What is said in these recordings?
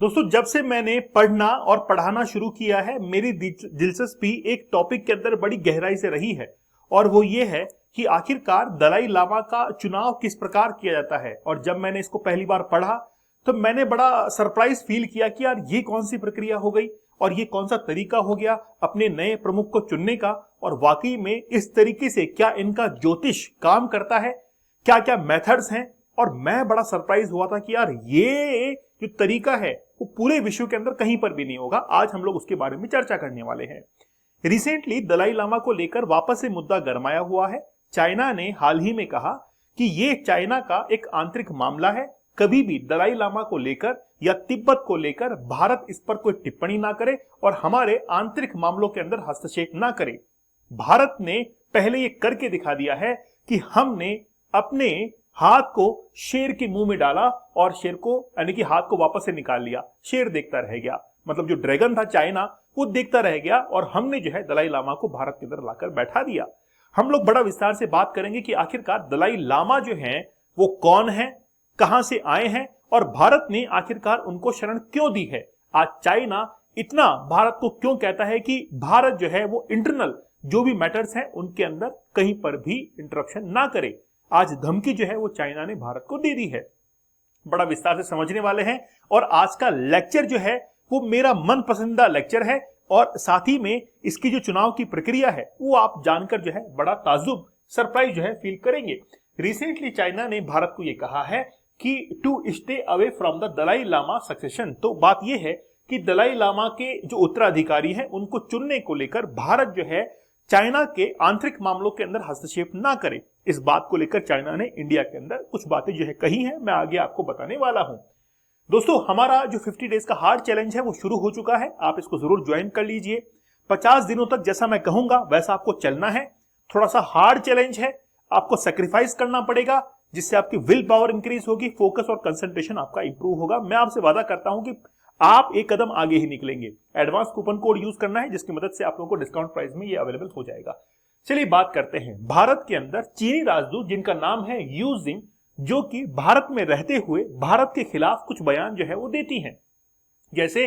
दोस्तों, जब से मैंने पढ़ना और पढ़ाना शुरू किया है, मेरी दिलचस्पी एक टॉपिक के अंदर बड़ी गहराई से रही है और वो ये है कि आखिरकार दलाई लामा का चुनाव किस प्रकार किया जाता है। और जब मैंने इसको पहली बार पढ़ा तो मैंने बड़ा सरप्राइज फील किया कि यार ये कौन सी प्रक्रिया हो गई और ये कौन सा तरीका हो गया अपने नए प्रमुख को चुनने का। और वाकई में इस तरीके से क्या इनका ज्योतिष काम करता है, क्या क्या मेथड्स हैं। और मैं बड़ा सरप्राइज हुआ था कि यार ये जो तरीका है वो पूरे विश्व के अंदर कहीं पर भी नहीं होगा। आज हम लोग उसके बारे में चर्चा करने वाले हैं। रिसेंटली दलाई लामा को लेकर वापस से मुद्दा गरमाया हुआ है। चाइना ने हाल ही में कहा कि ये चाइना का एक आंतरिक मामला है, कभी भी दलाई लामा को लेकर या तिब्बत को लेकर भारत इस पर कोई टिप्पणी ना करे और हमारे आंतरिक मामलों के अंदर हस्तक्षेप ना करे। भारत ने पहले ये करके दिखा दिया है कि हमने अपने हाथ को शेर के मुंह में डाला और शेर को यानी कि हाथ को वापस से निकाल लिया। शेर देखता रह गया, मतलब जो ड्रैगन था चाइना वो देखता रह गया और हमने जो है दलाई लामा को भारत के अंदर लाकर बैठा दिया। हम लोग बड़ा विस्तार से बात करेंगे कि आखिरकार दलाई लामा जो हैं वो कौन है, कहां से आए हैं और भारत ने आखिरकार उनको शरण क्यों दी है। आज चाइना इतना भारत को क्यों कहता है कि भारत जो है वो इंटरनल जो भी मैटर्स हैं उनके अंदर कहीं पर भी इंटरप्शन ना करे। आज धमकी जो है वो चाइना ने भारत को दे दी है। बड़ा विस्तार से समझने वाले हैं और आज का लेक्चर जो है वो मेरा मन पसंदीदा लेक्चर है और साथ ही में इसकी जो चुनाव की प्रक्रिया है वो आप जानकर जो है बड़ा ताजुब सरप्राइज जो है फील करेंगे। रिसेंटली चाइना ने भारत को ये कहा है कि to stay away from the Dalai Lama succession. तो बात यह है कि दलाई लामा के जो उत्तराधिकारी हैं उनको चुनने को लेकर भारत जो है चाइना के आंतरिक मामलों के अंदर हस्तक्षेप ना करे। इस बात को लेकर चाइना ने इंडिया के अंदर कुछ बातें जो है कही हैं, मैं आगे आपको बताने वाला हूं। दोस्तों, हमारा जो 50 डेज का हार्ड चैलेंज है वो शुरू हो चुका है, आप इसको जरूर ज्वाइन कर लीजिए। 50 दिनों तक जैसा मैं कहूंगा वैसा आपको चलना है। थोड़ा सा हार्ड चैलेंज है, आपको सेक्रीफाइस करना पड़ेगा जिससे आपकी विल पावर इंक्रीज होगी, फोकस और कंसंट्रेशन आपका इंप्रूव होगा। मैं आपसे वादा करता हूं कि आप एक कदम आगे ही निकलेंगे। एडवांस कूपन कोड यूज करना है जिसकी मदद से आप लोगों को डिस्काउंट प्राइस में ये अवेलेबल हो जाएगा। चलिए बात करते हैं। भारत के अंदर चीनी राजदूत जिनका नाम है यू जिंग, जो कि भारत में रहते हुए भारत के खिलाफ कुछ बयान जो है वो देती हैं। जैसे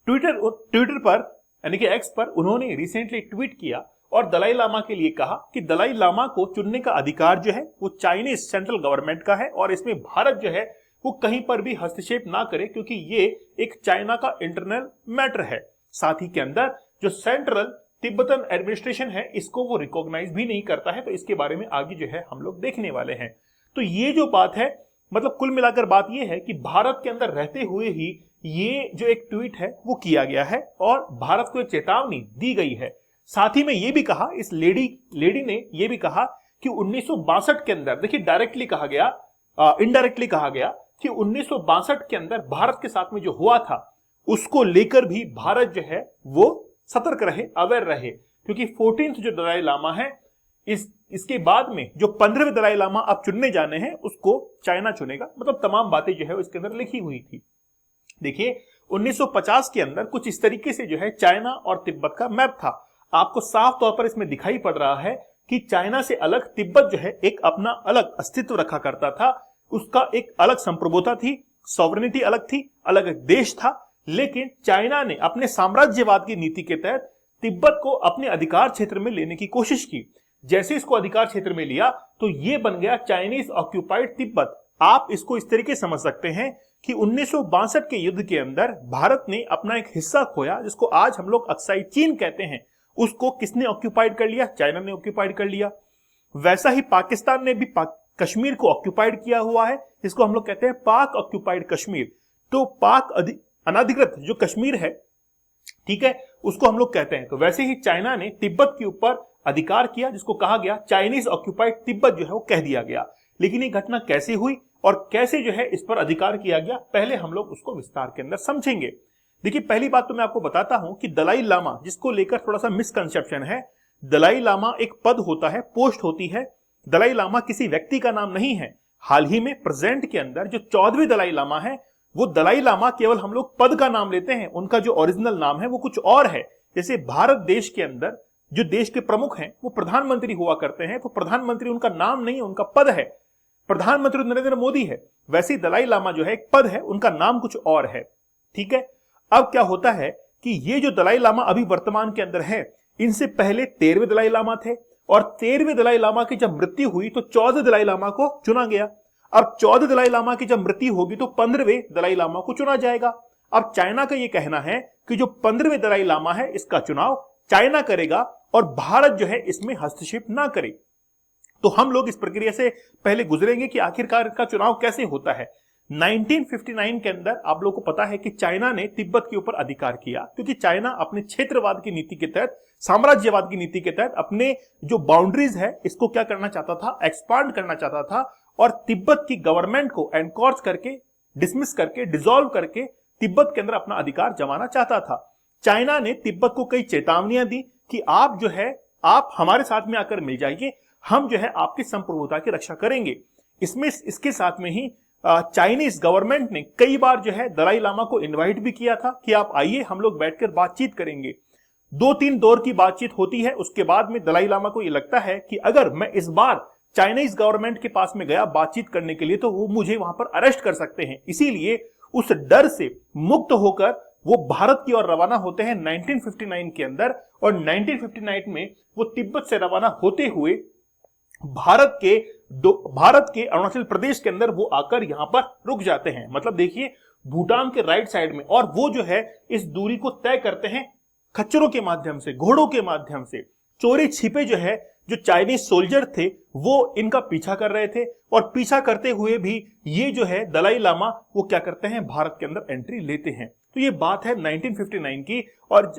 ट्विटर पर यानी कि एक्स पर उन्होंने रिसेंटली ट्वीट किया और दलाई लामा के लिए कहा कि दलाई लामा को चुनने का अधिकार जो है वो चाइनीज सेंट्रल गवर्नमेंट का है और इसमें भारत जो है वो कहीं पर भी हस्तक्षेप ना करे क्योंकि ये एक चाइना का इंटरनल मैटर है। साथ ही के अंदर जो सेंट्रल तिब्बतन एडमिनिस्ट्रेशन है इसको वो रिकॉग्नाइज भी नहीं करता है। तो इसके बारे में आगे जो है हम लोग देखने वाले हैं। तो ये जो बात है, मतलब कुल मिलाकर बात ये है कि भारत के अंदर रहते हुए ही ये जो एक ट्वीट है वो किया गया है और भारत को एक चेतावनी दी गई है। साथ ही में ये भी कहा, इस लेडी ने ये भी कहा कि 1962 के अंदर, देखिए डायरेक्टली कहा गया, इनडायरेक्टली कहा गया कि 1962 के अंदर भारत के साथ में जो हुआ था उसको लेकर भी भारत जो है वो सतर्क रहे, अवेयर रहे, क्योंकि 14th जो दलाई लामा है इसके बाद में जो 15वें दलाई लामा अब चुनने जाने हैं उसको चाइना चुनेगा। मतलब तमाम बातें जो है इसके अंदर लिखी हुई थी। देखिए 1950 के अंदर कुछ इस तरीके से जो है चाइना और तिब्बत का मैप था। आपको साफ तौर पर इसमें दिखाई पड़ रहा है कि चाइना से अलग तिब्बत जो है एक अपना अलग अस्तित्व रखा करता था, उसका एक अलग संप्रभुता थी, सॉवरेनिटी अलग थी, अलग एक देश था। लेकिन चाइना ने अपने साम्राज्यवाद की नीति के तहत तिब्बत को अपने अधिकार क्षेत्र में लेने की कोशिश की। जैसे इसको अधिकार क्षेत्र में लिया तो ये बन गया चाइनीज ऑक्यूपाइड तिब्बत। आप इसको इस तरीके समझ सकते हैं कि 1962 के युद्ध के अंदर भारत ने अपना एक हिस्सा खोया जिसको आज हम लोग अक्साई चीन कहते हैं। उसको किसने ऑक्यूपाइड कर लिया? चाइना ने ऑक्यूपाइड कर लिया। वैसा ही पाकिस्तान ने भी कश्मीर को ऑक्यूपाइड किया हुआ है, जिसको हम लोग कहते हैं पाक ऑक्यूपाइड कश्मीर। तो पाक अनाधिकृत जो कश्मीर है, ठीक है, उसको हम लोग कहते हैं। तो वैसे ही चाइना ने तिब्बत के ऊपर अधिकार किया जिसको कहा गया चाइनीज ऑक्यूपाइड तिब्बत जो है वो कह दिया गया। लेकिन ये घटना कैसे हुई और कैसे जो है इस पर अधिकार किया गया, पहले हम लोग उसको विस्तार के अंदर समझेंगे। देखिए पहली बात तो मैं आपको बताता हूं कि दलाई लामा, जिसको लेकर थोड़ा सा मिसकंसेप्शन है, दलाई लामा एक पद होता है, पोस्ट होती है। दलाई लामा किसी व्यक्ति का नाम नहीं है। हाल ही में प्रेजेंट के अंदर जो 14वें दलाई लामा है वो दलाई लामा केवल हम लोग पद का नाम लेते हैं, उनका जो ओरिजिनल नाम है वो कुछ और है। जैसे भारत देश के अंदर जो देश के प्रमुख हैं वो प्रधानमंत्री हुआ करते हैं, तो प्रधानमंत्री उनका नाम नहीं है, उनका पद है। प्रधानमंत्री नरेंद्र मोदी है, वैसे ही दलाई लामा जो है एक पद है, उनका नाम कुछ और है। ठीक है। अब क्या होता है कि ये जो दलाई लामा अभी वर्तमान के अंदर है, इनसे पहले 13वें दलाई लामा थे, और 13वें दलाई लामा की जब मृत्यु हुई तो 14 दलाई लामा को चुना गया। अब 14 दलाई लामा की जब मृत्यु होगी तो 15वें दलाई लामा को चुना जाएगा। अब चाइना का ये कहना है कि जो 15वें दलाई लामा है इसका चुनाव चाइना करेगा और भारत जो है इसमें हस्तक्षेप ना करे। तो हम लोग इस प्रक्रिया से पहले गुजरेंगे कि आखिरकार इसका चुनाव कैसे होता है। 1959 के अंदर आप लोगों को पता है कि चाइना ने तिब्बत के ऊपर अधिकार किया, क्योंकि चाइना अपने क्षेत्रवाद की नीति के तहत, साम्राज्यवाद की नीति के तहत अपने जो बाउंड्रीज है इसको क्या करना चाहता था, एक्सपांड करना चाहता था, और तिब्बत की गवर्नमेंट को एनकॉर्च करके, डिसमिस करके, डिसॉल्व करके तिब्बत के अंदर अपना अधिकार जमाना चाहता था। चाइना ने तिब्बत को कई चेतावनियां दी कि आप जो है आप हमारे साथ में आकर मिल जाइए, हम जो है आपकी संप्रभुता की रक्षा करेंगे। इसके साथ में ही चाइनीज गवर्नमेंट ने कई बार जो है दलाई लामा को इनवाइट भी किया था कि आप आइए, हम लोग बैठकर बातचीत करेंगे। 2-3 दौर की बातचीत होती है। उसके बाद में दलाई लामा को यह लगता है कि अगर मैं इस बार चाइनीज गवर्नमेंट के पास में गया बातचीत करने के लिए तो वो मुझे वहां पर अरेस्ट कर सकते हैं, इसीलिए उस डर से मुक्त होकर वो भारत की ओर रवाना होते हैं 1959 के अंदर। और 1959 में वो तिब्बत से रवाना होते हुए भारत के अरुणाचल प्रदेश के अंदर वो आकर यहां पर रुक जाते हैं। मतलब देखिए, भूटान के राइट साइड में, और वो जो है इस दूरी को तय करते हैं खच्चरों के माध्यम से, घोड़ों के माध्यम से। चोरी छिपे जो है जो चाइनीज सोल्जर थे वो इनका पीछा कर रहे थे, और पीछा करते हुए भी ये जो है दलाई लामा वो क्या करते हैं, भारत के अंदर एंट्री लेते हैं। तो ये बात है 1959 की, और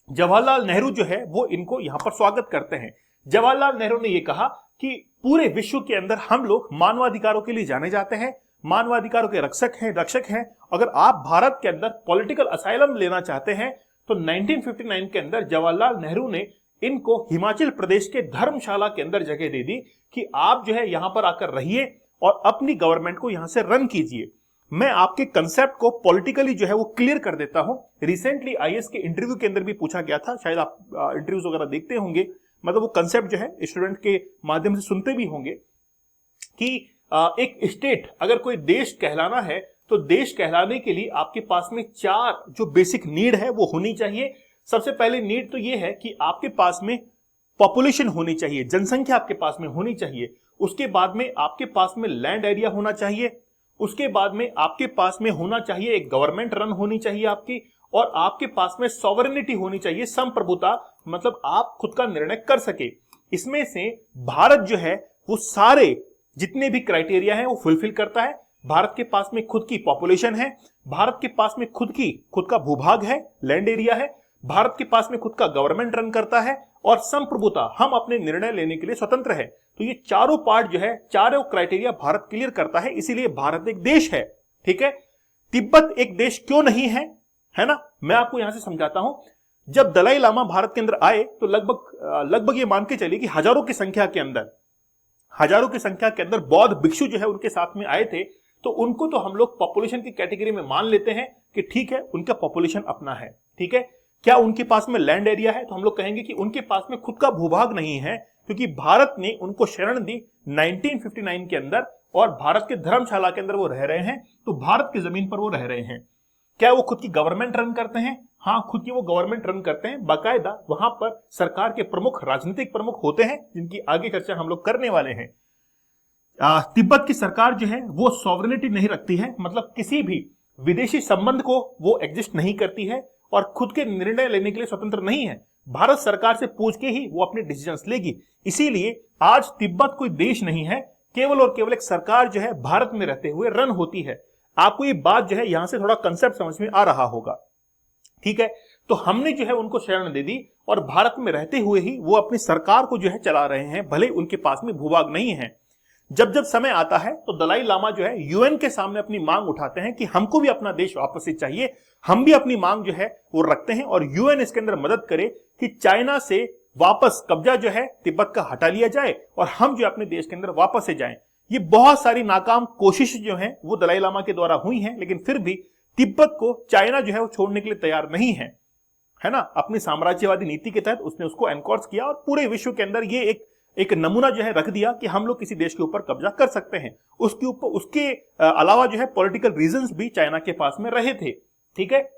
जवाहरलाल नेहरू जो है वो इनको यहां पर स्वागत करते हैं। जवाहरलाल नेहरू ने यह कहा कि पूरे विश्व के अंदर हम लोग मानवाधिकारों के लिए जाने जाते हैं, मानवाधिकारों के रक्षक हैं। अगर आप भारत के अंदर पॉलिटिकल असाइलम लेना चाहते हैं तो 1959 के अंदर जवाहरलाल नेहरू ने इनको हिमाचल प्रदेश के धर्मशाला के अंदर जगह दे दी कि आप जो है यहां पर आकर रहिए और अपनी गवर्नमेंट को यहां से रन कीजिए। मैं आपके कंसेप्ट को पॉलिटिकली जो है वो क्लियर कर देता हूं। रिसेंटली आईएएस के इंटरव्यू के अंदर भी पूछा गया था, शायद आप इंटरव्यूज वगैरह देखते होंगे, मतलब वो कंसेप्ट जो है स्टूडेंट के माध्यम से सुनते भी होंगे कि एक स्टेट, अगर कोई देश कहलाना है तो देश कहलाने के लिए आपके पास में 4 जो बेसिक नीड है वो होनी चाहिए। सबसे पहले नीड तो ये है कि आपके पास में पॉपुलेशन होनी चाहिए, जनसंख्या आपके पास में होनी चाहिए। उसके बाद में आपके पास में लैंड एरिया होना चाहिए। उसके बाद में आपके पास में होना चाहिए एक गवर्नमेंट रन होनी चाहिए आपकी, और आपके पास में सॉवरेनिटी होनी चाहिए, संप्रभुता, मतलब आप खुद का निर्णय कर सके। इसमें से भारत जो है वो सारे जितने भी क्राइटेरिया हैं वो फुलफिल करता है। भारत के पास में खुद की पॉपुलेशन है, भारत के पास में खुद का भूभाग है, लैंड एरिया है, भारत के पास में खुद का गवर्नमेंट रन करता है, और संप्रभुता, हम अपने निर्णय लेने के लिए स्वतंत्र है। तो ये चारों पार्ट जो है, चारों क्राइटेरिया भारत क्लियर करता है, इसीलिए भारत एक देश है। ठीक है, तिब्बत एक देश क्यों नहीं है, है ना, मैं आपको यहां से समझाता हूं। जब दलाई लामा भारत के अंदर आए तो लगभग ये मान के चलिए कि हजारों की संख्या के अंदर बौद्ध भिक्षु जो है उनके साथ में आए थे। तो उनको तो हम लोग पॉपुलेशन की कैटेगरी में मान लेते हैं कि ठीक है, उनका पॉपुलेशन अपना है। ठीक है, क्या उनके पास में लैंड एरिया है, तो हम लोग कहेंगे कि उनके पास में खुद का भूभाग नहीं है, क्योंकि भारत ने उनको शरण दी 1959 के अंदर, और भारत के धर्मशाला के अंदर वो रह रहे हैं, तो भारत की जमीन पर वो रह रहे हैं। क्या वो खुद की गवर्नमेंट रन करते हैं? हाँ, खुद की वो गवर्नमेंट रन करते हैं। बाकायदा वहां पर सरकार के प्रमुख, राजनीतिक प्रमुख होते हैं, जिनकी आगे चर्चा हम लोग करने वाले हैं। तिब्बत की सरकार जो है वो सॉवरेनिटी नहीं रखती है, मतलब किसी भी विदेशी संबंध को वो एग्जिस्ट नहीं करती है, और खुद के निर्णय लेने के लिए स्वतंत्र नहीं है। भारत सरकार से पूछ के ही वो अपने डिसीजंस लेगी। इसीलिए आज तिब्बत कोई देश नहीं है, केवल और केवल एक सरकार जो है भारत में रहते हुए रन होती है। आपको ये बात जो है यहां से थोड़ा कंसेप्ट समझ में आ रहा होगा। ठीक है, तो हमने जो है उनको शरण दे दी, और भारत में रहते हुए ही वो अपनी सरकार को जो है चला रहे हैं, भले उनके पास में भूभाग नहीं है। जब जब समय आता है तो दलाई लामा जो है यूएन के सामने अपनी मांग उठाते हैं कि हमको भी अपना देश वापस से चाहिए, हम भी अपनी मांग जो है वो रखते हैं, और यूएन इसके अंदर मदद करे कि चाइना से वापस कब्जा जो है तिब्बत का हटा लिया जाए, और हम जो अपने देश के अंदर वापस से जाएं। ये बहुत सारी नाकाम कोशिश जो है वो दलाई लामा के द्वारा हुई हैं, लेकिन फिर भी तिब्बत को चाइना जो है वो छोड़ने के लिए तैयार नहीं है, है ना। अपनी साम्राज्यवादी नीति के तहत उसने उसको एनकोर्स किया, और पूरे विश्व के अंदर ये एक नमूना जो है रख दिया कि हम लोग किसी देश के ऊपर कब्जा कर सकते हैं। उसके अलावा जो है पॉलिटिकल रीजंस भी चाइना के पास में रहे थे। ठीक है।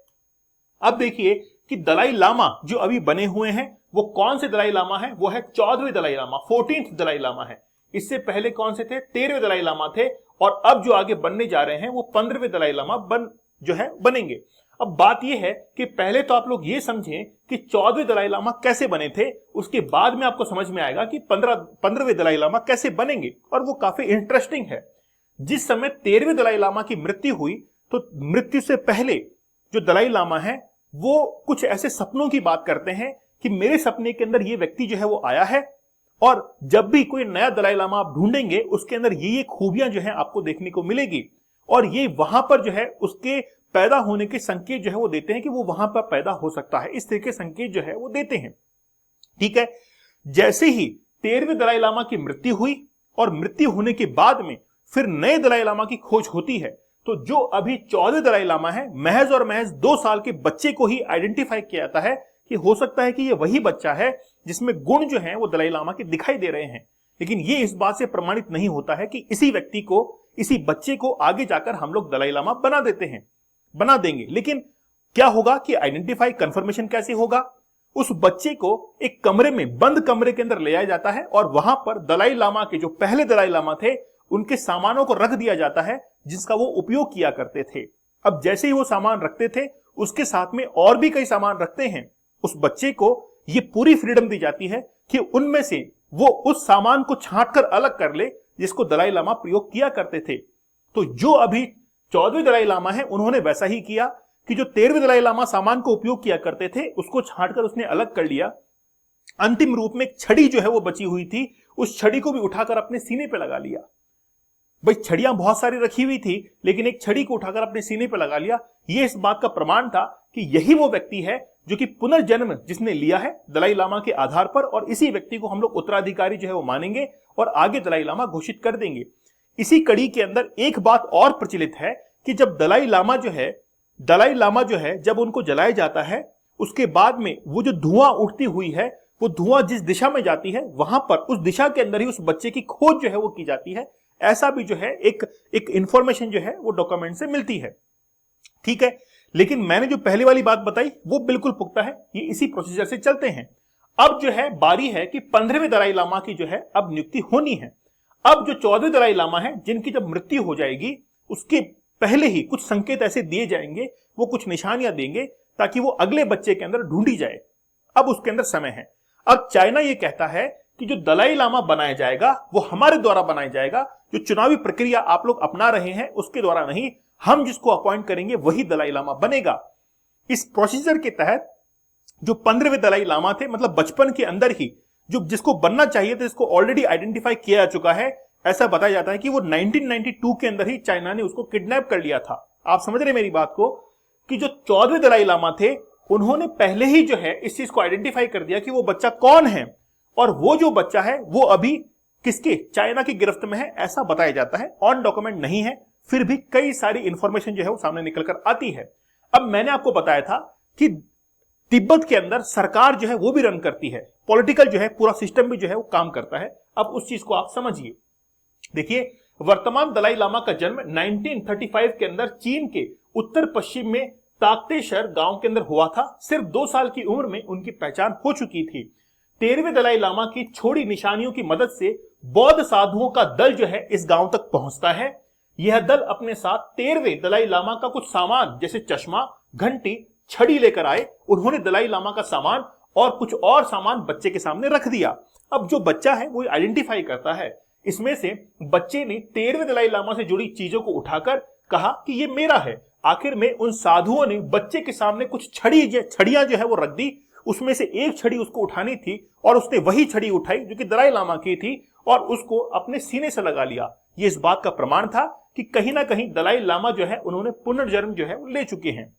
अब देखिए कि दलाई लामा जो अभी बने हुए हैं वो कौन से दलाई लामा है, वो है 14वें दलाई लामा, 14th दलाई लामा है। इससे पहले कौन से थे, 13वें दलाई लामा थे, और अब जो आगे बनने जा रहे हैं वो 15वें दलाई लामा बनेंगे। अब बात यह है कि पहले तो आप लोग ये समझें कि 14वें दलाई लामा कैसे बने थे, उसके बाद में आपको समझ में आएगा कि 15वें दलाई लामा कैसे बनेंगे, और वो काफी इंटरेस्टिंग है। जिस समय 13वें दलाई लामा की मृत्यु हुई, तो मृत्यु से पहले जो दलाई लामा है वो कुछ ऐसे सपनों की बात करते हैं कि मेरे सपने के अंदर ये व्यक्ति जो है वो आया है, और जब भी कोई नया दलाई लामा आप ढूंढेंगे उसके अंदर ये खूबियां जो है आपको देखने को मिलेगी, और ये वहां पर जो है उसके पैदा होने के संकेत जो है वो देते हैं कि वो वहां पर पैदा हो सकता है। इस तरह के संकेत जो है वो देते हैं। ठीक है। जैसे ही 13वें दलाई लामा की मृत्यु हुई और मृत्यु होने के बाद में फिर नए दलाई लामा की खोज होती है, तो जो अभी 14वें दलाई लामा है, महज और महज 2 साल के बच्चे को ही आइडेंटिफाई किया जाता है कि हो सकता है कि ये वही बच्चा है जिसमें गुण जो है वो दलाई लामा के दिखाई दे रहे हैं। लेकिन ये इस बात से प्रमाणित नहीं होता है कि इसी व्यक्ति को, इसी बच्चे को आगे जाकर हम लोग दलाई लामा बना देंगे। लेकिन क्या होगा कि आइडेंटिफाई कंफर्मेशन कैसे होगा, उस बच्चे को एक कमरे में, बंद कमरे के अंदर ले आया जाता है, और वहां पर दलाई लामा के जो पहले दलाई लामा थे उनके सामानों को रख दिया जाता है जिसका वो उपयोग किया करते थे। अब जैसे ही वो सामान रखते थे उसके साथ में और भी कई सामान रखते हैं। उस बच्चे को ये पूरी फ्रीडम दी जाती है कि उनमें से वो उस सामान को छांटकर अलग कर ले जिसको दलाई लामा प्रयोग किया करते थे। तो जो अभी 14वें दलाई लामा है उन्होंने वैसा ही किया कि जो 13वें दलाई लामा सामान को उपयोग किया करते थे उसको छांटकर उसने अलग कर लिया। अंतिम रूप में एक छड़ी जो है वो बची हुई थी, उस छड़ी को भी उठाकर अपने सीने पे लगा लिया। भाई छड़ियां बहुत सारी रखी हुई थी, लेकिन एक छड़ी को उठाकर अपने सीने पे लगा लिया। यह इस बात का प्रमाण था कि यही वो व्यक्ति है जो कि पुनर्जन्म जिसने लिया है दलाई लामा के आधार पर, और इसी व्यक्ति को हम लोग उत्तराधिकारी जो है वो मानेंगे और आगे दलाई लामा घोषित कर देंगे। इसी कड़ी के अंदर एक बात और प्रचलित है कि जब दलाई लामा जो है जब उनको जलाया जाता है, उसके बाद में वो जो धुआं उठती हुई है, वो धुआं जिस दिशा में जाती है वहां पर उस दिशा के अंदर ही उस बच्चे की खोज जो है वो की जाती है। ऐसा भी जो है एक इंफॉर्मेशन जो है वो डॉक्यूमेंट से मिलती है। ठीक है। लेकिन मैंने जो पहले वाली बात बताई वो बिल्कुल पुख्ता है, ये इसी प्रोसीजर से चलते हैं। अब जो है बारी है कि 15वें दलाई लामा की जो है अब नियुक्ति होनी है। अब जो 14वें दलाई लामा है जिनकी जब मृत्यु हो जाएगी उसके पहले ही कुछ संकेत ऐसे दिए जाएंगे, वो कुछ निशानियां देंगे ताकि वो अगले बच्चे के अंदर ढूंढी जाए। अब उसके अंदर समय है। अब चाइना ये कहता है कि जो दलाई लामा बनाया जाएगा वो हमारे द्वारा बनाया जाएगा, जो चुनावी प्रक्रिया आप लोग अपना रहे हैं उसके द्वारा नहीं, हम जिसको अपॉइंट करेंगे वही दलाई लामा बनेगा। इस प्रोसीजर के तहत जो 15वें दलाई लामा थे, मतलब बचपन के अंदर ही जो जिसको बनना चाहिए था, इसको ऑलरेडी आइडेंटिफाई किया जा चुका है। ऐसा बताया जाता है कि वो 1992 के अंदर ही चाइना ने उसको किडनैप कर लिया था। आप समझ रहे मेरी बात को, कि जो 14वें दलाई लामा थे उन्होंने पहले ही जो है इस चीज को आइडेंटिफाई कर दिया कि वो बच्चा कौन है, और वो जो बच्चा है वो अभी किसके, चाइना की गिरफ्त में है, ऐसा बताया जाता है। ऑन डॉक्यूमेंट नहीं है, फिर भी कई सारी इंफॉर्मेशन जो है वो सामने निकल कर आती है। अब मैंने आपको बताया था कि तिब्बत के अंदर सरकार जो है वो भी रन करती है, पॉलिटिकल जो है पूरा सिस्टम भी जो है वो काम करता है। अब उस चीज को आप समझिए। देखिए, वर्तमान दलाई लामा का जन्म 1935 के अंदर चीन के उत्तर पश्चिम में ताकतेशर गांव के अंदर हुआ था। सिर्फ 2 साल की उम्र में उनकी पहचान हो चुकी थी। 13वें दलाई लामा की छोड़ी निशानियों की मदद से बौद्ध साधुओं का दल जो है इस गांव तक पहुंचता है। यह दल अपने साथ 13वें दलाई लामा का कुछ सामान जैसे चश्मा, घंटी, छड़ी लेकर आए। उन्होंने दलाई लामा का सामान और कुछ और सामान बच्चे के सामने रख दिया। अब जो बच्चा है वो आइडेंटिफाई करता है। इसमें से बच्चे ने 13वें दलाई लामा से जुड़ी चीजों को उठाकर कहा कि ये मेरा है। आखिर में उन साधुओं ने बच्चे के सामने कुछ छड़ियां जो है वो रख दी। उसमें से एक छड़ी उसको उठानी थी और उसने वही छड़ी उठाई जो कि दलाई लामा की थी और उसको अपने सीने से लगा लिया। ये इस बात का प्रमाण था कि कहीं ना कहीं दलाई लामा जो है उन्होंने पुनर्जन्म जो है वो ले चुके हैं।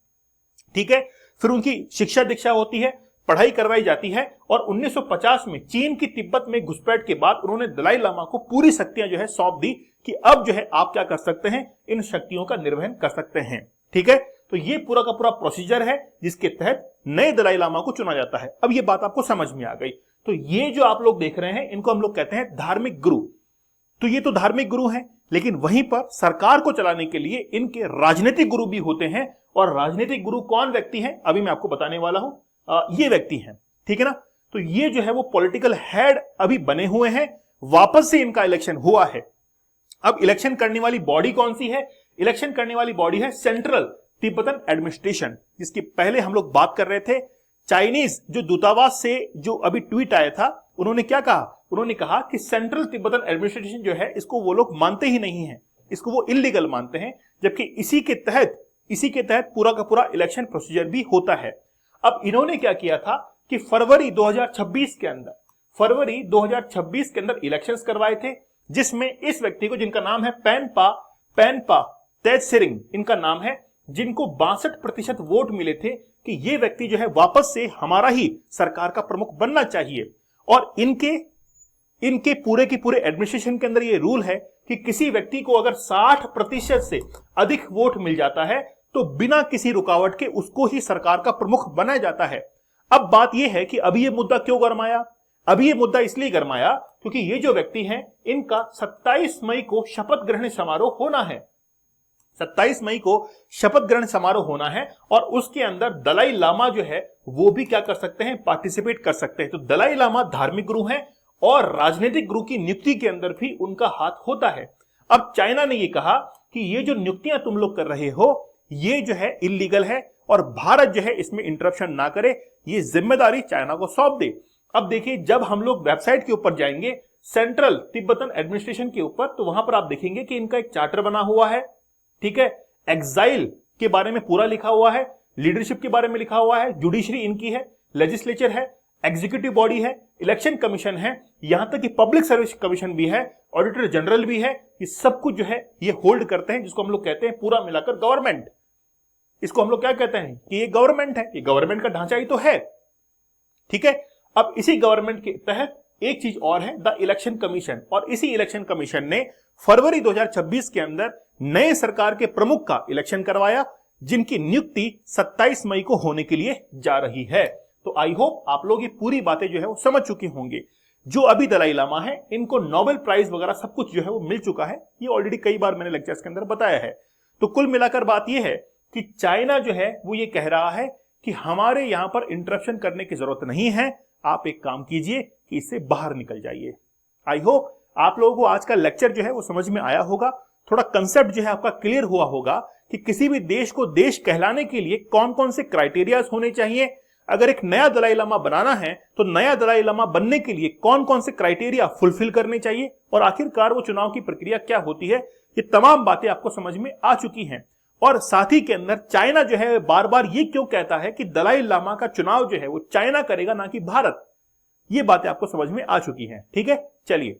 ठीक है। फिर उनकी शिक्षा दीक्षा होती है, पढ़ाई करवाई जाती है, और 1950 में चीन की तिब्बत में घुसपैठ के बाद उन्होंने दलाई लामा को पूरी शक्तियां जो है सौंप दी कि अब जो है आप क्या कर सकते हैं, इन शक्तियों का निर्वहन कर सकते हैं। ठीक है। तो ये पूरा का पूरा प्रोसीजर है जिसके तहत नए दलाई लामा को चुना जाता है। अब ये बात आपको समझ में आ गई। तो ये जो आप लोग देख रहे हैं इनको हम लोग कहते हैं धार्मिक गुरु। तो ये तो धार्मिक गुरु हैं, लेकिन वहीं पर सरकार को चलाने के लिए इनके राजनीतिक गुरु भी होते हैं। और राजनीतिक गुरु कौन व्यक्ति हैं अभी मैं आपको बताने वाला हूं। ये व्यक्ति हैं, ठीक है ना। तो ये जो है वो पॉलिटिकल हेड अभी बने हुए हैं, वापस से इनका इलेक्शन हुआ है। अब इलेक्शन करने वाली बॉडी कौन सी है? इलेक्शन करने वाली बॉडी है सेंट्रल तिब्बतन एडमिनिस्ट्रेशन, जिसकी पहले हम लोग बात कर रहे थे। चाइनीज जो दूतावास से जो अभी ट्वीट आया था, उन्होंने क्या कहा? उन्होंने कहा कि सेंट्रल तिब्बतन एडमिनिस्ट्रेशन जो है इसको वो लोग मानते ही नहीं है, इसको वो इलीगल मानते हैं, जबकि इसी के तहत पूरा का पूरा इलेक्शन प्रोसीजर भी होता है। अब इन्होंने क्या किया था कि फरवरी 2026 के अंदर इलेक्शंस करवाए थे, जिसमें इस व्यक्ति को, जिनका नाम है पेनपा तेजसेरिंग इनका नाम है, जिनको 62% वोट मिले थे कि ये व्यक्ति जो है वापस से हमारा ही सरकार का प्रमुख बनना चाहिए। और इनके पूरे के पूरे एडमिनिस्ट्रेशन के अंदर ये रूल है कि किसी व्यक्ति को अगर 60% से अधिक वोट मिल जाता है तो बिना किसी रुकावट के उसको ही सरकार का प्रमुख बनाया जाता है। अब बात यह है कि अभी ये मुद्दा क्यों गरमाया? अभी ये मुद्दा इसलिए गरमाया क्योंकि ये जो व्यक्ति हैं इनका 27 मई को शपथ ग्रहण समारोह होना है। 27 मई को शपथ ग्रहण समारोह होना है और उसके अंदर दलाई लामा जो है वो भी क्या कर सकते हैं? पार्टिसिपेट कर सकते हैं। तो दलाई लामा धार्मिक गुरु हैं और राजनीतिक गुरु की नियुक्ति के अंदर भी उनका हाथ होता है। अब चाइना ने ये कहा कि ये जो नियुक्तियां तुम लोग कर रहे हो ये जो है इलीगल है और भारत जो है इसमें इंटरप्शन ना करे, ये जिम्मेदारी चाइना को सौंप दे। अब देखिए, जब हम लोग वेबसाइट के ऊपर जाएंगे सेंट्रल तिब्बतन एडमिनिस्ट्रेशन के ऊपर, तो वहां पर आप देखेंगे कि इनका एक चार्टर बना हुआ है, ठीक है। एग्जाइल के बारे में पूरा लिखा हुआ है, लीडरशिप के बारे में लिखा हुआ है, जुडिशरी इनकी है, लेजिस्लेचर है, एग्जीक्यूटिव बॉडी है, इलेक्शन कमीशन है, यहां तक कि पब्लिक सर्विस कमीशन भी है, ऑडिटर जनरल भी है। ये सब कुछ जो है ये होल्ड करते हैं, जिसको हम लोग कहते हैं पूरा मिलाकर गवर्नमेंट। इसको हम लोग क्या कहते हैं कि ये गवर्नमेंट है, ये गवर्नमेंट का ढांचा ही तो है, ठीक है। अब इसी गवर्नमेंट के तहत एक चीज और है, द इलेक्शन कमीशन, और इसी इलेक्शन कमीशन ने फरवरी 2026 के अंदर नए सरकार के प्रमुख का इलेक्शन करवाया, जिनकी नियुक्ति 27 मई को होने के लिए जा रही है। तो आई होप आप लोग ये पूरी बातें जो है वो समझ चुके होंगे। जो अभी दलाई लामा है इनको नोबेल प्राइज वगैरह सब कुछ जो है वो मिल चुका है, ये ऑलरेडी कई बार मैंने लेक्चर्स के अंदर बताया है। तो कुल मिलाकर बात यह है कि चाइना जो है वो ये कह रहा है कि हमारे यहां पर इंटरप्शन करने की जरूरत नहीं है, आप एक काम कीजिए कि इससे बाहर निकल जाइए। आई होप आप लोगों को आज का लेक्चर जो है वो समझ में आया होगा, थोड़ा कंसेप्ट जो है आपका क्लियर हुआ होगा कि किसी भी देश को देश कहलाने के लिए कौन कौन से क्राइटेरियाज होने चाहिए। अगर एक नया दलाई लामा बनाना है तो नया दलाई लामा बनने के लिए कौन कौन से क्राइटेरिया फुलफिल करने चाहिए और आखिरकार वो चुनाव की प्रक्रिया क्या होती है, ये तमाम बातें आपको समझ में आ चुकी हैं। और साथ ही के अंदर चाइना जो है बार बार ये क्यों कहता है कि दलाई लामा का चुनाव जो है वो चाइना करेगा ना कि भारत, ये बातें आपको समझ में आ चुकी हैं, ठीक है। चलिए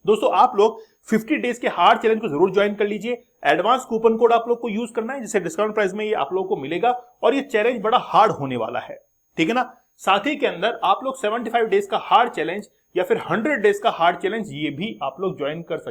दोस्तों, आप लोग 50 डेज के हार्ड चैलेंज को जरूर ज्वाइन कर लीजिए। एडवांस कूपन कोड आप लोग को यूज करना है, जिससे डिस्काउंट प्राइस में ये आप लोगों को मिलेगा और ये चैलेंज बड़ा हार्ड होने वाला है, ठीक है ना। साथ ही के अंदर आप लोग 75 डेज का हार्ड चैलेंज या फिर 100 डेज का हार्ड चैलेंज ये भी आप लोग ज्वाइन कर सकते हैं।